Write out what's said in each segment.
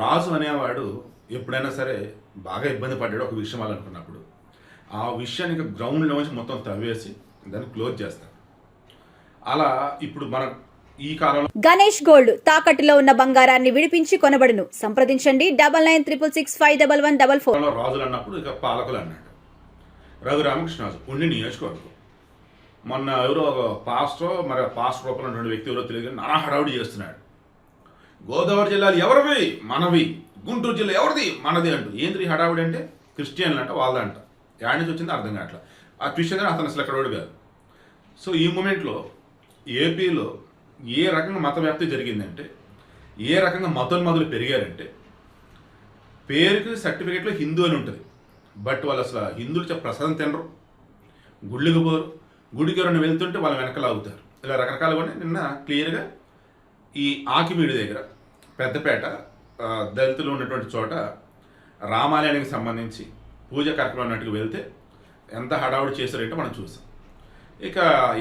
రాజు అనేవాడు ఎప్పుడైనా సరే బాగా ఇబ్బంది పడ్డాడు ఒక విషయం అనుకున్నప్పుడు ఆ విషయానికి గ్రౌండ్లోంచి మొత్తం తవ్వేసి దాన్ని క్లోజ్ చేస్తారు. అలా ఇప్పుడు మన ఈ కాలంలో గణేష్ గోల్డ్ తాకట్టులో ఉన్న బంగారాన్ని విడిపించి కొనబడును. సంప్రదించండి 9966651144. రాజులు అన్నప్పుడు ఇక పాలకులు అన్నాడు. రఘురామకృష్ణరాజు ఉండి నియోజకవర్గం మొన్న ఎవరో ఒక పాస్టర్ మరి పాస్టర్ రూపంలో రెండు వ్యక్తి ఎవరో తెలియదు నానా హడావుడి చేస్తున్నాడు. గోదావరి జిల్లాలు ఎవరివి? మనవి. గుంటూరు జిల్లా ఎవరిది? మనది అంటూ. ఏంటి హడావుడి అంటే క్రిస్టియన్లు అంట వాళ్ళంట. యాడ్ నుంచి వచ్చింది అర్థం కావట్లా. ఆ క్రిస్టియన్ అతను అసలు ఎక్కడోడు కాదు. సో ఈ మూమెంట్లో ఏపీలో ఏ రకంగా మత వ్యాప్తి జరిగిందంటే, ఏ రకంగా మతోన్మాదులు పెరిగారంటే, పేరుకి సర్టిఫికేట్లో హిందూ అని ఉంటుంది, బట్ వాళ్ళు అసలు హిందువులు ప్రసాదం తినరు, గుళ్ళకి పోరు, గుడికి ఎవరైనా వెళ్తుంటే వాళ్ళు వెనకాల ఆగుతారు. ఇలా రకరకాలుగా నిన్న క్లియర్గా ఈ ఆకివీడి దగ్గర పెద్దపేట దళితులు ఉన్నటువంటి చోట రామాలయానికి సంబంధించి పూజ కార్యక్రమం అన్నట్టుకు వెళ్తే ఎంత హడావుడి చేశారంటే మనం చూసాం. ఇక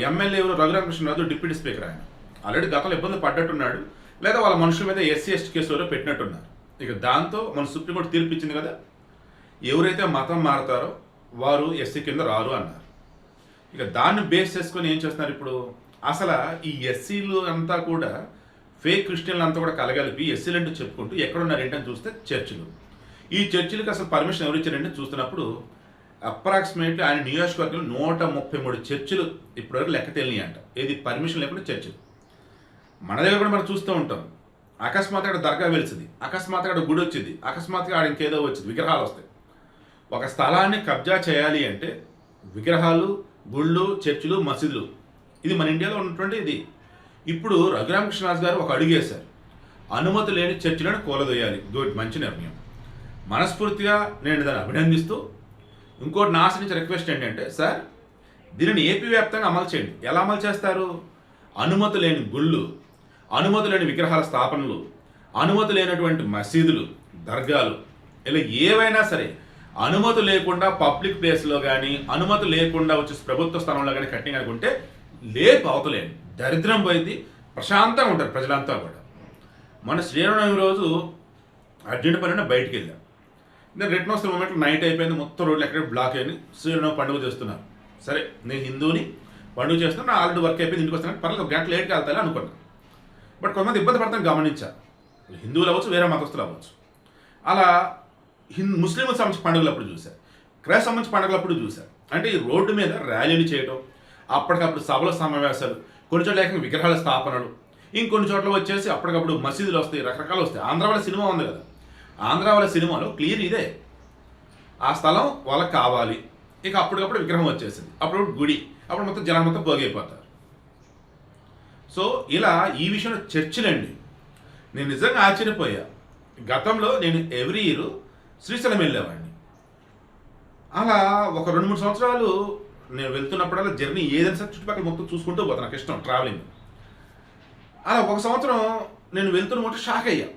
ఎమ్మెల్యే రఘురామకృష్ణరాజు డిప్యూటీ స్పీకర్, ఆయన ఆల్రెడీ గతంలో ఇబ్బందులు పడ్డట్టున్నాడు, లేదా వాళ్ళ మనుషుల మీద ఎస్సీ ఎస్టీ కేసులో పెట్టినట్టున్నారు. ఇక దాంతో మన సుప్రీంకోర్టు తీర్పు ఇచ్చింది కదా, ఎవరైతే మతం మారుతారో వారు ఎస్సీ కింద రారు అన్నారు. ఇక దాన్ని బేస్ చేసుకొని ఏం చేస్తున్నారు ఇప్పుడు, అసలు ఈ ఎస్సీలు అంతా కూడా ఫేక్ క్రిస్టియన్లు అంతా కూడా కలగలిపి ఎస్సీలు అంటూ చెప్పుకుంటూ ఎక్కడున్నారు ఏంటని చూస్తే చర్చిలు. ఈ చర్చిలకు అసలు పర్మిషన్ ఎవరు ఇచ్చారంటే చూస్తున్నప్పుడు అప్రాక్సిమేట్లీ ఆయన నియోజకవర్గంలో 133 చర్చిలు ఇప్పటివరకు లెక్క తెలియని అంట. ఏది పర్మిషన్ లేకుండా చర్చిలు. మన దగ్గర కూడా మనం చూస్తూ ఉంటాం. అకస్మాత్తుగా అక్కడ దర్గా వెలిసింది, అకస్మాత్తుగా అక్కడ గుడి వచ్చింది, అకస్మాత్తుగా ఆడ ఇంకేదో వచ్చింది, విగ్రహాలు వస్తాయి. ఒక స్థలాన్ని కబ్జా చేయాలి అంటే విగ్రహాలు, గుళ్ళు, చర్చిలు, మసీదులు, ఇది మన ఇండియాలో ఉన్నటువంటి ఇది. ఇప్పుడు రఘురామకృష్ణరాజు గారు ఒక అడుగు వేశారు. అనుమతి లేని చర్చిలను కూలదోయాలి. గుడ్, మంచి నిర్ణయం. మనస్ఫూర్తిగా నేను దాన్ని అభినందిస్తూ, ఇంకోటి నా ఆశించే రిక్వెస్ట్ ఏంటంటే, సార్ దీనిని ఏపీ వ్యాప్తంగా అమలు చేయండి. ఎలా అమలు చేస్తారు? అనుమతి లేని గుళ్ళు, అనుమతి లేని విగ్రహాల స్థాపనలు, అనుమతి లేనటువంటి మసీదులు, దర్గాలు, ఇలా ఏవైనా సరే అనుమతి లేకుండా పబ్లిక్ ప్లేస్లో కానీ, అనుమతి లేకుండా వచ్చే ప్రభుత్వ స్థలంలో కానీ కట్టిన అనుకుంటే లేపు అవతలేండి. దరిద్రం పోయింది, ప్రశాంతంగా ఉంటారు ప్రజలంతా కూడా. మన శ్రీరామనవమి రోజు అర్జెంట్ పని బయటికి వెళ్ళాం. నేను రిటర్న్ వస్తున్న మూమెంట్లో నైట్ అయిపోయింది, మొత్తం రోడ్లు ఎక్కడ బ్లాక్ అయ్యి శ్రీరామనవమి పండుగ చేస్తున్నారు. సరే నేను హిందూని, పండుగ చేస్తున్నాను, నా ఆల్రెడీ వర్క్ అయిపోయింది, ఇంటికి వస్తున్నాను, పర్లేదు ఒక గంట లేట్గా వెళ్తాను అనుకున్నాను. బట్ కొంతమంది ఇబ్బంది పడతాను గమనించా. హిందువులు అవ్వచ్చు, వేరే మతస్థులు అవ్వచ్చు. అలా ముస్లింలకు సంబంధించిన పండుగలప్పుడు చూశారు, క్రైస్తవ సంబంధించిన పండుగలప్పుడు చూశారు. అంటే ఈ రోడ్డు మీద ర్యాలీలు చేయడం, అప్పటికప్పుడు సభల సమావేశాలు, కొన్ని చోట్ల ఏకంగా విగ్రహాల స్థాపనలు, ఇంకొన్ని చోట్ల వచ్చేసి అప్పటికప్పుడు మసీదులు వస్తాయి, రకరకాలు వస్తాయి. ఆంధ్ర వాళ్ళ సినిమా ఉంది కదా, ఆంధ్ర వాళ్ళ సినిమాలో క్లియర్ ఇదే. ఆ స్థలం వాళ్ళకి కావాలి, ఇక అప్పటికప్పుడు విగ్రహం వచ్చేసింది, అప్పుడు గుడి, అప్పుడు మొత్తం జనం మొత్తం పోగైపోతారు. సో ఇలా ఈ విషయంలో చర్చలండి. నేను నిజంగా ఆశ్చర్యపోయా. గతంలో నేను ఎవ్రీ ఇయర్ శ్రీశైలం వెళ్ళేవాడిని. అలా ఒక 2-3 సంవత్సరాలు నేను వెళ్తున్నప్పుడల్లా జర్నీ ఏదైనా సరే చుట్టుపక్కల మొత్తం చూసుకుంటూ పోతాను, నాకు ఇష్టం ట్రావెలింగ్. అలా ఒక సంవత్సరం నేను వెళ్తున్నట్టు షాక్ అయ్యా.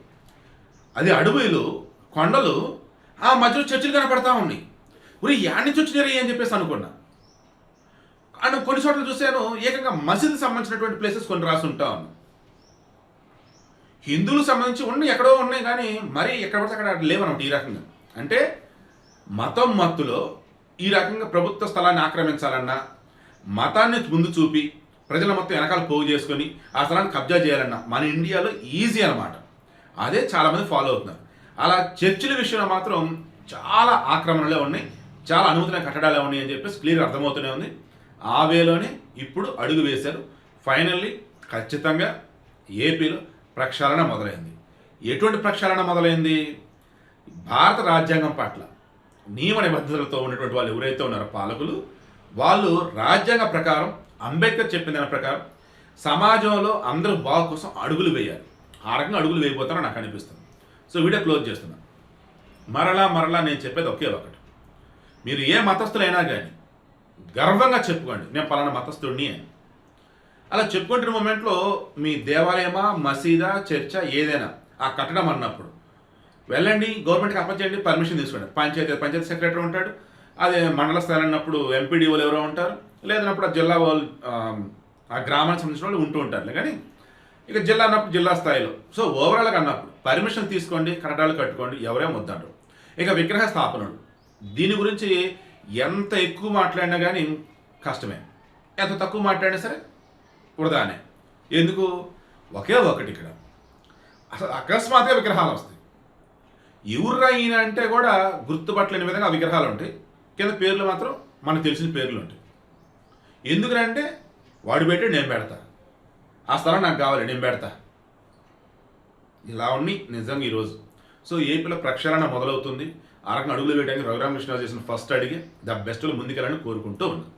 అది అడవులు, కొండలు, ఆ మధ్యలో చర్చిలు కనపడతా ఉన్నాయి. ఊరి యాడ్ నుంచి వచ్చినారు అని చెప్పేసి అనుకున్నా. అండ్ కొన్ని చోట్ల చూశాను ఏకంగా మసీదుకి సంబంధించినటువంటి ప్లేసెస్ కొన్ని రాసి ఉంటా ఉన్నాయి. హిందువులకు సంబంధించి ఉన్నాయి, ఎక్కడో ఉన్నాయి, కానీ మరీ ఎక్కడ పడితే అక్కడ లేవన్నమాట. ఈ రకంగా అంటే మతం మత్తులో ఈ రకంగా ప్రభుత్వ స్థలాన్ని ఆక్రమించాలన్నా, మతాన్ని ముందు చూపి ప్రజల మొత్తం వెనకాల పోగు చేసుకొని ఆ స్థలాన్ని కబ్జా చేయాలన్నా మన ఇండియాలో ఈజీ అనమాట. అదే చాలామంది ఫాలో అవుతున్నారు. అలా చర్చిల విషయంలో మాత్రం చాలా ఆక్రమణలే ఉన్నాయి, చాలా అనుమతులైన కట్టడాలే ఉన్నాయి అని చెప్పేసి క్లియర్ అర్థమవుతూనే ఉంది. ఆ వేలోనే ఇప్పుడు అడుగు వేశారు. ఫైనల్లీ ఖచ్చితంగా ఏపీలో ప్రక్షాళన మొదలైంది. ఎటువంటి ప్రక్షాళన మొదలైంది? భారత రాజ్యాంగం పట్ల నియమ నిబంధనలతో ఉన్నటువంటి వాళ్ళు ఎవరైతే ఉన్నారో పాలకులు, వాళ్ళు రాజ్యాంగ ప్రకారం అంబేద్కర్ చెప్పిన దాని ప్రకారం సమాజంలో అందరూ బాగు కోసం అడుగులు వేయాలి. ఆ రకంగా అడుగులు వేయబోతారో నాకు అనిపిస్తుంది. సో వీడియో క్లోజ్ చేస్తున్నాను. మరలా నేను చెప్పేది ఒకే ఒకటి, మీరు ఏ మతస్థులైనా కానీ గర్వంగా చెప్పుకోండి నేను పలానా మతస్థుడిని అని. అలా చెప్పుకుంటున్న మూమెంట్లో మీ దేవాలయమా, మసీదా, చర్చ ఏదైనా ఆ కట్టడం అన్నప్పుడు వెళ్ళండి, గవర్నమెంట్కి అప్పచేయండి, పర్మిషన్ తీసుకోండి. పంచాయతీ సెక్రటరీ ఉంటాడు, అదే మండల స్థాయి అన్నప్పుడు ఎంపీడీఓలు ఎవరో ఉంటారు, లేదన్నప్పుడు ఆ జిల్లా వాళ్ళు ఆ గ్రామానికి సంబంధించిన వాళ్ళు ఉంటూ ఉంటారు. కానీ ఇక జిల్లా అన్నప్పుడు జిల్లా స్థాయిలో. సో ఓవరాల్గా అన్నప్పుడు పర్మిషన్ తీసుకోండి, కట్టడాలు కట్టుకోండి, ఎవరేం వద్దంటారు. ఇక విగ్రహ స్థాపనలు, దీని గురించి ఎంత ఎక్కువ మాట్లాడినా కానీ కష్టమే, ఎంత తక్కువ మాట్లాడినా సరే వృధానే. ఎందుకు? ఒకే ఒకటి ఇక్కడ అసలు అకస్మాత్తుగా విగ్రహాలు వస్తాయి. ఎవరురా ఈయన అంటే కూడా గుర్తుపట్టలేని విధంగా ఆ విగ్రహాలు ఉంటాయి. కింద పేర్లు మాత్రం మనకు తెలిసిన పేర్లు ఉంటాయి. ఎందుకంటే వాడు పెట్టి నేను పెడతా, ఆ స్థలం నాకు కావాలి నేను పెడతా, ఇలా ఉండి నిజంగా ఈరోజు. సో ఏపీలో ప్రక్షాళన మొదలవుతుంది. ఆ రకంగా అడుగులు వేయడానికి రఘురామకృష్ణ చేసిన ఫస్ట్ అడిగి ద బెస్ట్లో ముందుకెళ్ళని కోరుకుంటూ ఉన్నాను.